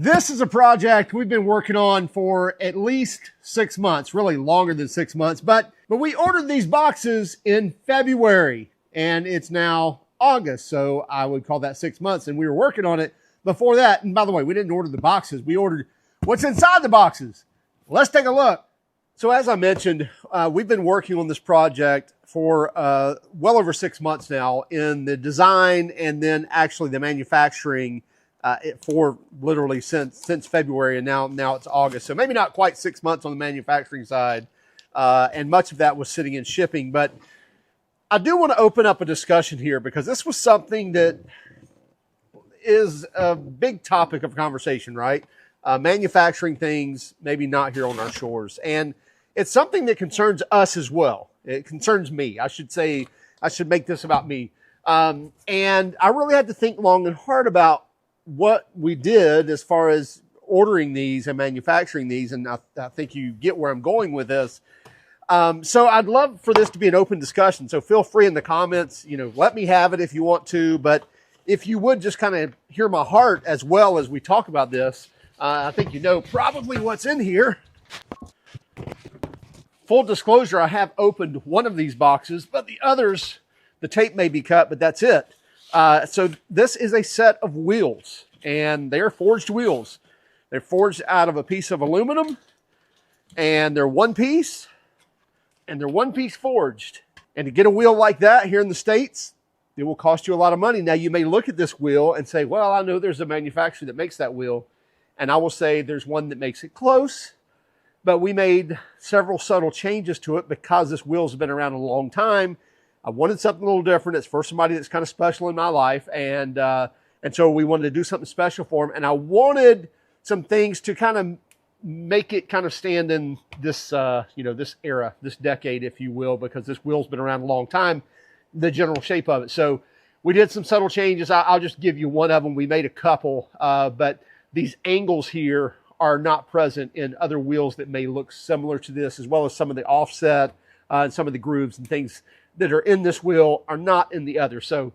This is a project we've been working on for at least 6 months, really longer than 6 months, but we ordered these boxes in February and it's now August. So I would call that 6 months, and we were working on it before that. And by the way, we didn't order the boxes. We ordered what's inside the boxes. Let's take a look. So as I mentioned, we've been working on this project for well over 6 months now in the design and then actually the manufacturing for literally since February, and now it's August. So maybe not quite 6 months on the manufacturing side, and much of that was sitting in shipping. But I do want to open up a discussion here because this was something that is a big topic of conversation, right? Manufacturing things, maybe not here on our shores. And it's something that concerns us as well. It concerns me. I should say, I should make this about me. And I really had to think long and hard about what we did as far as ordering these and manufacturing these. And I think you get where I'm going with this. So I'd love for this to be an open discussion. So feel free in the comments, let me have it if you want to. But if you would just kind of hear my heart as well as we talk about this, I think you know probably what's in here. Full disclosure, I have opened one of these boxes, but the others, the tape may be cut, but that's it. So this is a set of wheels, and they're forged wheels. They're forged out of a piece of aluminum, and they're one piece, and they're one piece forged. And to get a wheel like that here in the States, it will cost you a lot of money. Now, you may look at this wheel and say, well, I know there's a manufacturer that makes that wheel. And I will say there's one that makes it close, but we made several subtle changes to it because this wheel's been around a long time. I wanted something a little different. It's for somebody that's kind of special in my life. And so we wanted to do something special for him. And I wanted some things to kind of make it kind of stand in this, this era, this decade, if you will, because this wheel's been around a long time, the general shape of it. So we did some subtle changes. I'll just give you one of them. We made a couple, but these angles here are not present in other wheels that may look similar to this, as well as some of the offset and some of the grooves and things that are in this wheel are not in the other. So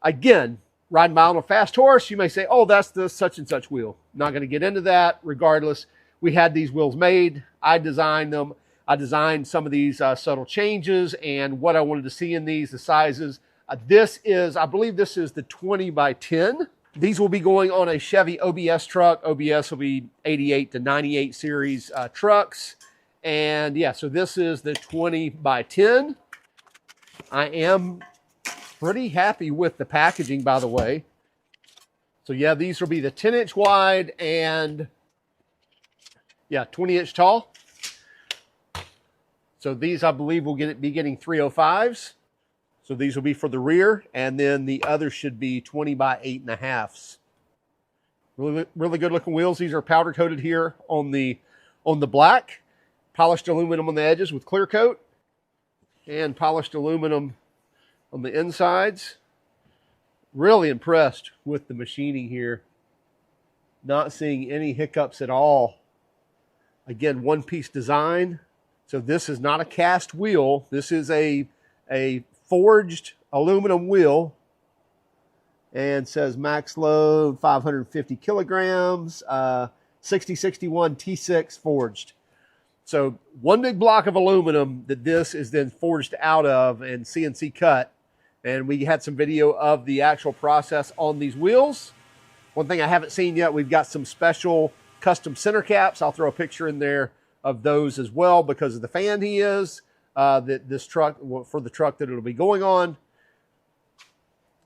again, riding by on a fast horse, you may say, oh, that's the such and such wheel. Not going to get into that. Regardless, we had these wheels made. I designed them. I designed some of these subtle changes and what I wanted to see in these, the sizes. I believe this is the 20 by 10. These will be going on a Chevy OBS truck. OBS will be 88 to 98 series trucks. And yeah, so this is the 20 by 10. I am pretty happy with the packaging, by the way. So yeah, these will be the 10-inch wide and 20-inch tall. So these, I believe, will be getting 305s. So these will be for the rear, and then the other should be 20 by 8.5s. Really good looking wheels. These are powder coated here on the black, polished aluminum on the edges with clear coat, and polished aluminum on the insides. Really impressed with the machining here. Not seeing any hiccups at all. Again, one piece design. So this is not a cast wheel. This is a forged aluminum wheel, and says max load 550 kilograms, 6061 T6 forged. So one big block of aluminum that this is then forged out of and CNC cut. And we had some video of the actual process on these wheels. One thing I haven't seen yet, we've got some special custom center caps. I'll throw a picture in there of those as well because of the fan he is. That this truck, for the truck that it'll be going on.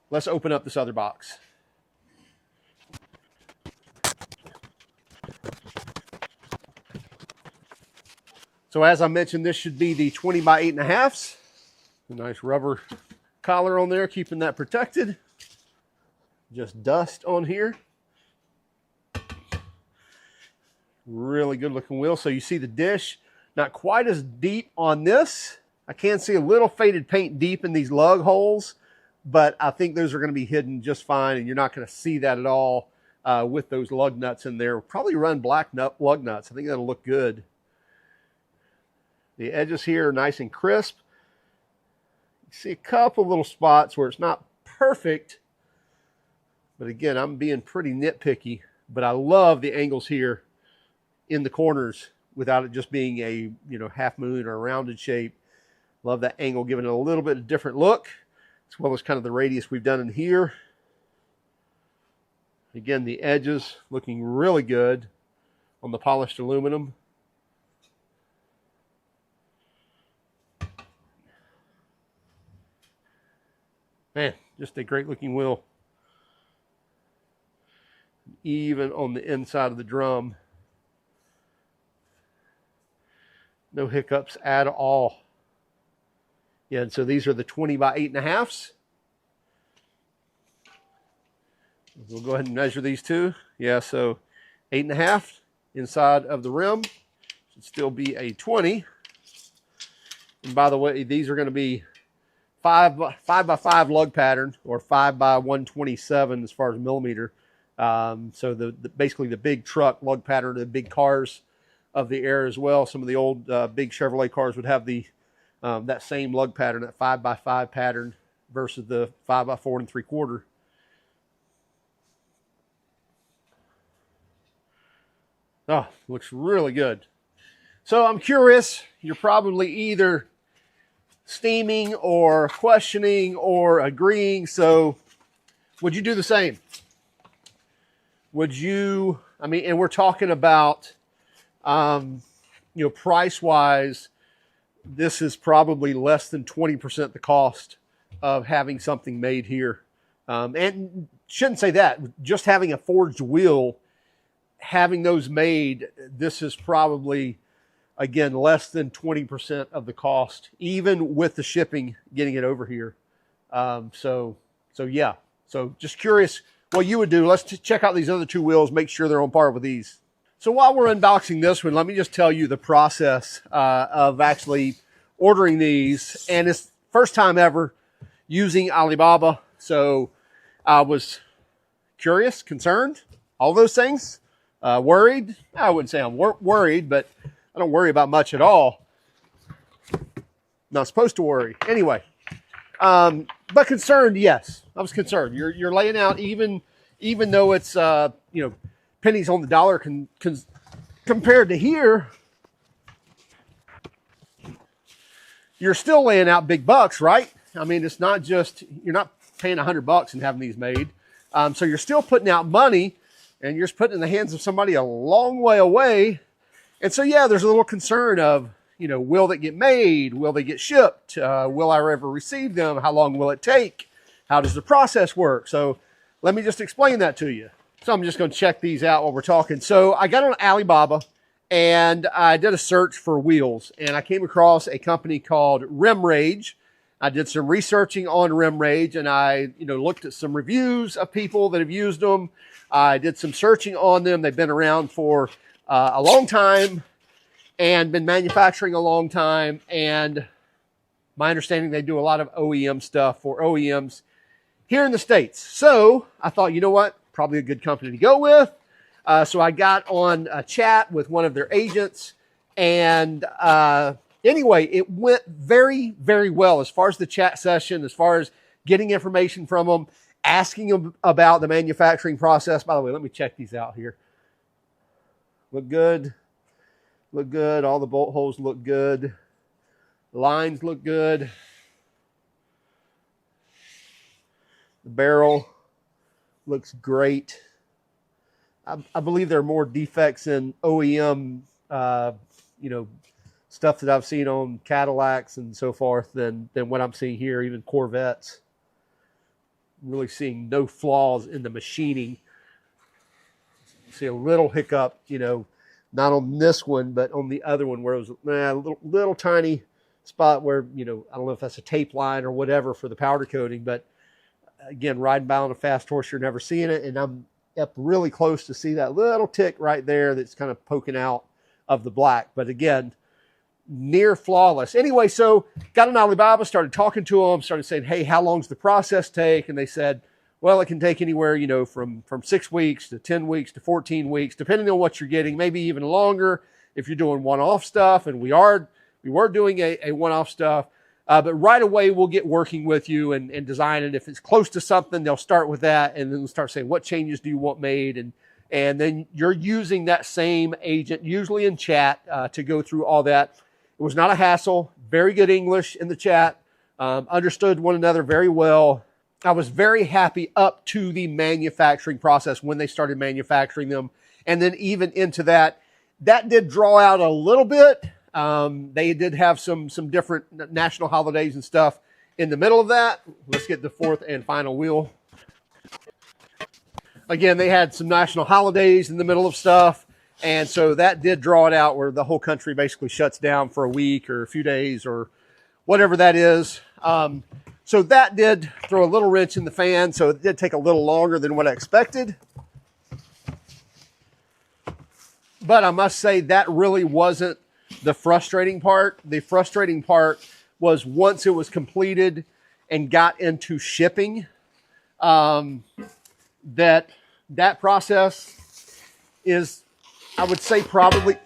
Let's open up this other box. So as I mentioned, this should be the 20 by 8.5s. A nice rubber collar on there, keeping that protected. Just dust on here. Really good looking wheel. So you see the dish. Not quite as deep on this. I can see a little faded paint deep in these lug holes, but I think those are going to be hidden just fine, and you're not going to see that at all with those lug nuts in there. We'll probably run black lug nuts. I think that'll look good. The edges here are nice and crisp. You see a couple little spots where it's not perfect, but again, I'm being pretty nitpicky. but I love the angles here in the corners without it just being a, half moon or a rounded shape. Love that angle, giving it a little bit of different look, as well as kind of the radius we've done in here. Again, the edges looking really good on the polished aluminum. Man, just a great looking wheel. Even on the inside of the drum. No hiccups at all. Yeah, and so these are the 20 by 8.5s. We'll go ahead and measure these two. Yeah, so 8.5 inside of the rim. Should still be a 20. And by the way, these are going to be 5 by 5 lug pattern, or 5 by 127 as far as millimeter. So basically the big truck lug pattern, the big cars of the era as well. Some of the old big Chevrolet cars would have the that same lug pattern, that 5 by 5 pattern versus the 5 by 4 3/4. Oh, looks really good. So I'm curious, you're probably either steaming or questioning or agreeing. So would you do the same? Would you, and we're talking about, price-wise, this is probably less than 20% the cost of having something made here. And shouldn't say that, just having a forged wheel, having those made, this is probably, again, less than 20% of the cost, even with the shipping, getting it over here. So yeah. So just curious what you would do. Let's check out these other two wheels, make sure they're on par with these. So while we're unboxing this one, let me just tell you the process of actually ordering these. And it's first time ever using Alibaba. So I was curious, concerned, all those things. Worried? I wouldn't say I'm worried, but I don't worry about much at all. Not supposed to worry. Anyway, but concerned, yes. I was concerned. You're laying out, even though it's pennies on the dollar compared to here, you're still laying out big bucks, right? It's not just, you're not paying $100 and having these made. So you're still putting out money, and you're just putting it in the hands of somebody a long way away. And so, yeah, there's a little concern of, will they get made? Will they get shipped? Will I ever receive them? How long will it take? How does the process work? So let me just explain that to you. So I'm just going to check these out while we're talking. So I got on Alibaba and I did a search for wheels, and I came across a company called RimRage. I did some researching on RimRage, and I looked at some reviews of people that have used them. I did some searching on them. They've been around for a long time and been manufacturing a long time. And my understanding, they do a lot of OEM stuff for OEMs here in the States. So I thought, you know what? Probably a good company to go with. So I got on a chat with one of their agents. And anyway, it went very, very well as far as the chat session, as far as getting information from them, asking them about the manufacturing process. By the way, let me check these out here. Look good. Look good. All the bolt holes look good. The lines look good. The barrel looks great. I believe there are more defects in OEM, stuff that I've seen on Cadillacs and so forth than what I'm seeing here, even Corvettes. I'm really seeing no flaws in the machining. See a little hiccup, not on this one, but on the other one where it was a little tiny spot where, I don't know if that's a tape line or whatever for the powder coating, but again, riding by on a fast horse, you're never seeing it. And I'm up really close to see that little tick right there that's kind of poking out of the black. But again, near flawless. Anyway, so got on Alibaba, started talking to them, started saying, hey, how long does the process take? And they said, well, it can take anywhere, from 6 weeks to 10 weeks to 14 weeks, depending on what you're getting, maybe even longer if you're doing one-off stuff. And we were doing a one-off stuff. But right away, we'll get working with you and design it. If it's close to something, they'll start with that, and then they'll start saying, what changes do you want made? And And then you're using that same agent, usually in chat, to go through all that. It was not a hassle. Very good English in the chat. Understood one another very well. I was very happy up to the manufacturing process when they started manufacturing them. And then even into that, that did draw out a little bit. They did have some different national holidays and stuff in the middle of that. Let's get the fourth and final wheel. Again, they had some national holidays in the middle of stuff. And so that did draw it out where the whole country basically shuts down for a week or a few days or whatever that is. So that did throw a little wrench in the fan. So it did take a little longer than what I expected. But I must say that really wasn't the frustrating part. The frustrating part was once it was completed and got into shipping, that process is, I would say probably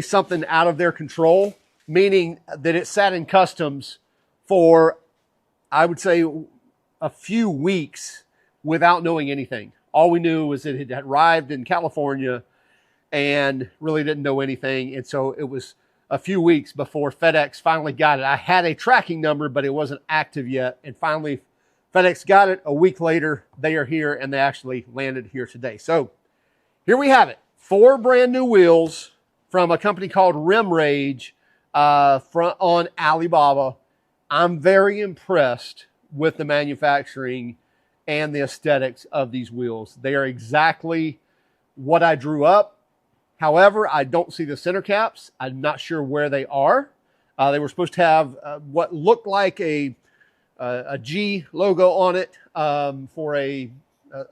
something out of their control, meaning that it sat in customs for, I would say, a few weeks without knowing anything. All we knew was that it had arrived in California and really didn't know anything. And so it was a few weeks before FedEx finally got it. I had a tracking number, but it wasn't active yet. And finally, FedEx got it. A week later, they are here, and they actually landed here today. So here we have it. 4 brand new wheels from a company called RimRage on Alibaba. I'm very impressed with the manufacturing and the aesthetics of these wheels. They are exactly what I drew up. However, I don't see the center caps. I'm not sure where they are. They were supposed to have what looked like a G logo on it for a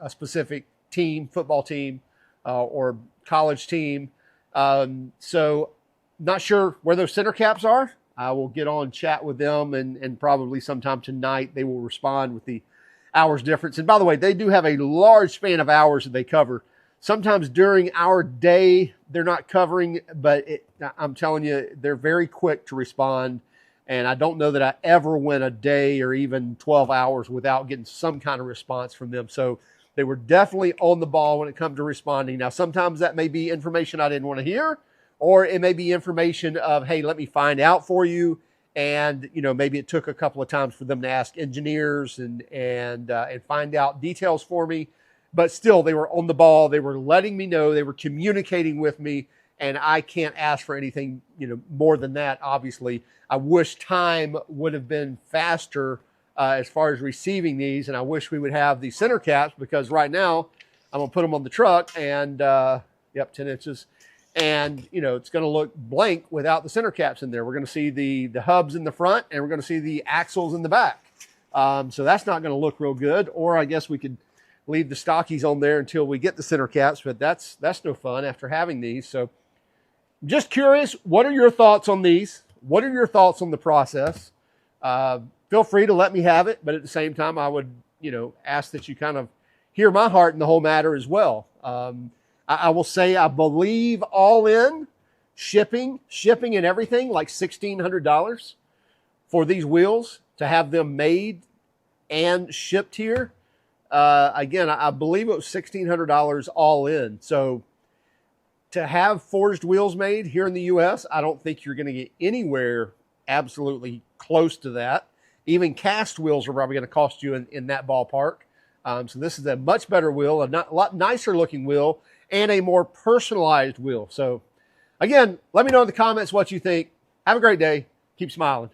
specific team, football team or college team. So not sure where those center caps are. I will get on chat with them and probably sometime tonight they will respond with the hours difference. And by the way, they do have a large span of hours that they cover. Sometimes during our day, they're not covering, but I'm telling you, they're very quick to respond. And I don't know that I ever went a day or even 12 hours without getting some kind of response from them. So they were definitely on the ball when it comes to responding. Now, sometimes that may be information I didn't want to hear, or it may be information of, hey, let me find out for you. And, you know, maybe it took a couple of times for them to ask engineers and find out details for me. But still, they were on the ball. They were letting me know. They were communicating with me. And I can't ask for anything, you know, more than that, obviously. I wish time would have been faster as far as receiving these. And I wish we would have the center caps, because right now I'm going to put them on the truck and, 10 inches. And, you know, it's going to look blank without the center caps in there. We're going to see the hubs in the front, and we're going to see the axles in the back. So that's not going to look real good. Or I guess we could leave the stockies on there until we get the center caps, but that's no fun after having these. So just curious, what are your thoughts on these? What are your thoughts on the process? Feel free to let me have it, but at the same time, I would, you know, ask that you kind of hear my heart in the whole matter as well. I will say, I believe all in shipping and everything, like $1,600 for these wheels to have them made and shipped here. Again, I believe it was $1,600 all in. So to have forged wheels made here in the U.S., I don't think you're going to get anywhere absolutely close to that. Even cast wheels are probably going to cost you in that ballpark. So this is a much better wheel, a lot nicer looking wheel, and a more personalized wheel. So again, let me know in the comments what you think. Have a great day. Keep smiling.